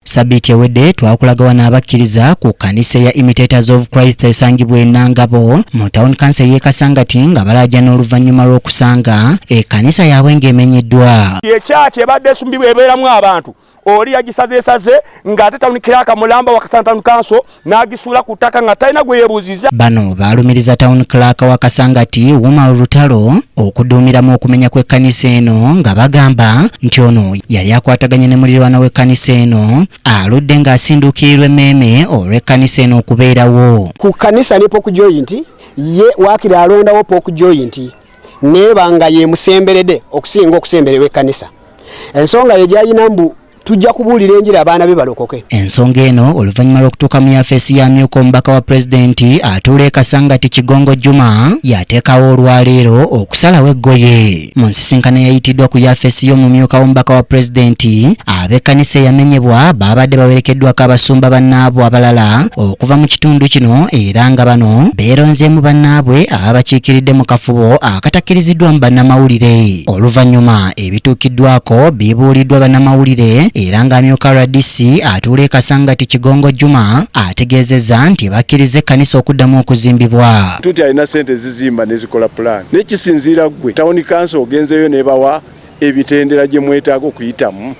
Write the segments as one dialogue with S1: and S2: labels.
S1: Sabiti ewedde twakulaga n'abakkiriza ku kanisa ya Imitators of Christ esangibwa e Nangabo mu town council y'e Kasangati nga balajja n'oluvannyuma lw'okusanga ekkanisa yaabwe ng'emenyeddwa.
S2: Ekyaki ebadde esumbibwa ebeeramu abantu oli yagisazeesaze ng'ate tawunikira mulamba wa Kasangati Town Council n'agisuula ku ttaka nga talina gwe yeebuuziza.
S1: Bano baalumiriza town clerk wa Kasangati Wuma Lutalo okuduumiramu okumenya kw'ekkanisa eno nga bagamba nti ono yali akwataganye ne muliraano w'ekkanisa eno aludde ng'asinduukirirwa emmeeme olw'ekkanisa eno okubeerawo.
S3: Ku kanisa ne Poku Joint ye waakiri alondawo Poku Joint neebanga ye musemberedde okusinga okusembererwa ekkanisa. Ensonga ye gy'alina mbu tujja kubuulira enjira abaana be balokoke.
S1: Ensonga eno oluvannyuma lw'okutuuka mu yafeesi y'amyuka omubaka wa pulezidenti atuula e Kasangati Kigongo Juma yateekawo olwaleero okusalawo eggoye. Mu nsisinkano yayitiddwa ku yafeesi y'omumyuka w'omubaka wa pulezidenti ab'ekkanisa eyamenyebwa baabadde bawerekeddwako abasumba bannaabwe abalala okuva mu kitundu kino era nga bano beeronzeemu bannaabwe ababakiikiridde mu kafubo akatakkiriziddwamu bannamawulire. Oluvannyuma ebituukiddwako bibuuliddwa bannamawulire era ng'amyuka RDC atuula e Kasangati Kigongo Juma ategeezezza nti bakkiriza ekkanisa okuddamu okuzimbibwa.
S4: Tuti alina ssente zizimba nezikola plan nekisinziira gwe town council ogenzeyo nebawa ebitendera gye mwetaaga okuyitamu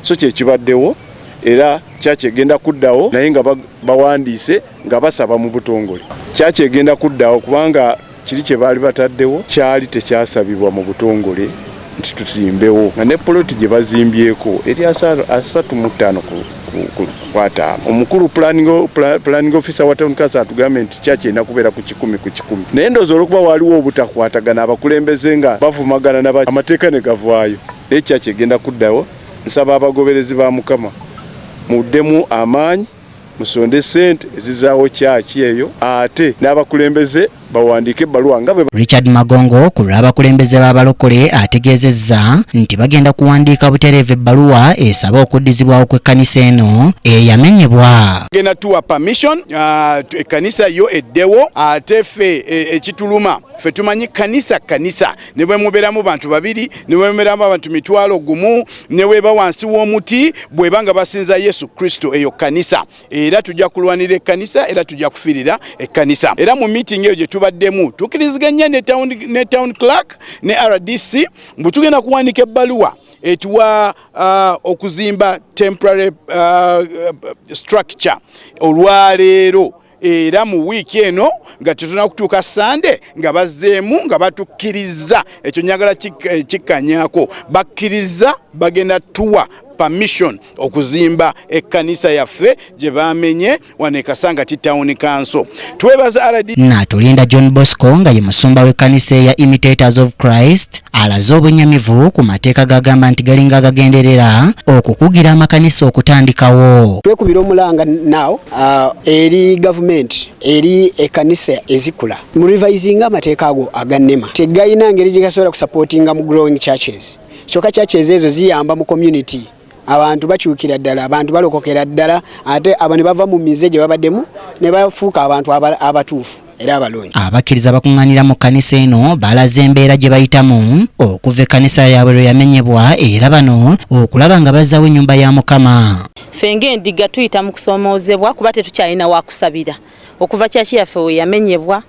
S4: so kyekibaddewo era kyaki egenda kuddawo naye nga bawandiise nga basaba mu butongole. Kyaki egenda kuddawo kubanga kiri kye baali bataddewo kyali tekyasabibwa mu butongole nti tuzimbewo nga ne poloti gye bazimbyeko eri 35 kwata omukulu planning officer wa town council atugambe nti kyaki ena kubeera ku 10 ku 10 naye ndowooza olwokuba waliwo obutakwatagana abakulembeze nga bavumagana amateeka ne gavaayo naye kyaki egenda kuddawo. Nsaba abagoberezi ba Mukama muddemu amaanyi musonde ssente ezizaawo kyaki eyo ate n'abakulembeze bawandiike ebbaluwa nga bwe.
S1: Richard Magongo ku lw'abakulembeze b'abalokole ategeezezza nti bagenda kuwandiika butereevu ebbaluwa esaba okuddizibwawo kw'ekkanisa eno eyamenyebwa.
S5: Genda tuwa permission ekkanisa yo eddewo ate ffe ekituluma ffe tumanyi kanisa ne bwe mubeeramu bantu babiri ne bwe mubeeramu abantu 1,000 ne weba wansi w'omuti bw'eba nga basinza Yesu Kristo eyo kanisa era tujja kulwanira ekkanisa era tujja kufiirira ekkanisa. Era mu meeting eyo gye tubaddemu tukiriziganya ne town clerk ne RDC mbu tugenda kuwandiika ebbaluwa etuwa okuzimba temporary structure olwaleero era mu wiiki eno nga tetuna kutuuka Sande nga bazzeemu nga batukkiriza ekyo nyagala kikkanyaako bakkiriza bagenda tuwa permission okuzimba ekkanisa yaffe gye bamenye wano e Kasangati Town Council. Twebaza RDC.
S1: Natulinda John Bosco nga ye musumba w'ekkanisa ya Imitators of Christ alaze obunyamivu ku mateeka gagamba nti galinga gagenderera okukugira amakanisa okutandikawo.
S3: Twekubira omulanga now eri government eri ekkanisa ezikula mu revising amateeka ago agannema tegayina ngeri gye gasobola kusupportinga mu growing churches. Kyokka churches ezo ziyamba mu community. Abantu bakyukira ddala abantu balokokera ddala ate abo ne bava mu mize gye babaddemu ne bafuuka abantu abatuufu era abalungi.
S1: Abakkiriza bakuŋŋaanira mu kkanisa eno balaze embeera gye bayitamu okuva ekkanisa yaabwe lwe yamenyebwa era bano okulaba nga bazzaawo ennyumba ya Mukama.
S6: Ffe ng'endiga tuyita mu kusoomoozebwa kuba tetukyalina wakusabira okuva kyaki yaffe we yamenyebwa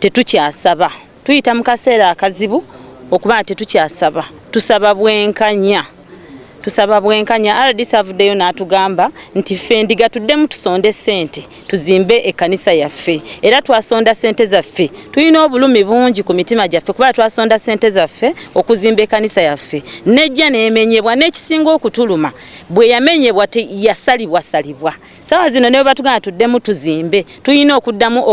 S6: tetukyasaba tuyita mu kaseera akazibu okuba tetukyasaba tusaba bwenkanya. RDC avuddeyo n'atugamba nti ffe endiga tuddemu tusonde ssente tuzimbe ekkanisa yaffe era twasonda ssente zaffe tulina obulumi bungi ku mitima gyaffe kuba twasonda ssente zaffe okuzimba ekkanisa yaffe nejja neemenyebwa n'ekisinga okutuluma bwe yamenyebwa yasalibwa sawa zino ne batugamba tuddemu tuzimbe tulina okuddamu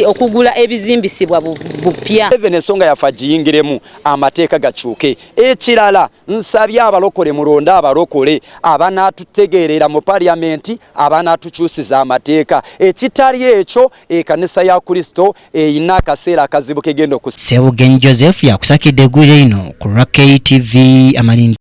S6: okugula ebizimbisibwa bupya.
S7: Ensonga yaffe agiyingiremu amateeka gakyuke. Ekirala nsabye abalokole mulonda abalokole abanaatutegeerera mu parliamenti abanaatukyusiza amateeka ekitali ekyo ekkanisa ya Kristo eyina akaseera akazibu kegenda
S1: Sebugen Joseph yakusakidde eggulu lino ku KTV Amalindi.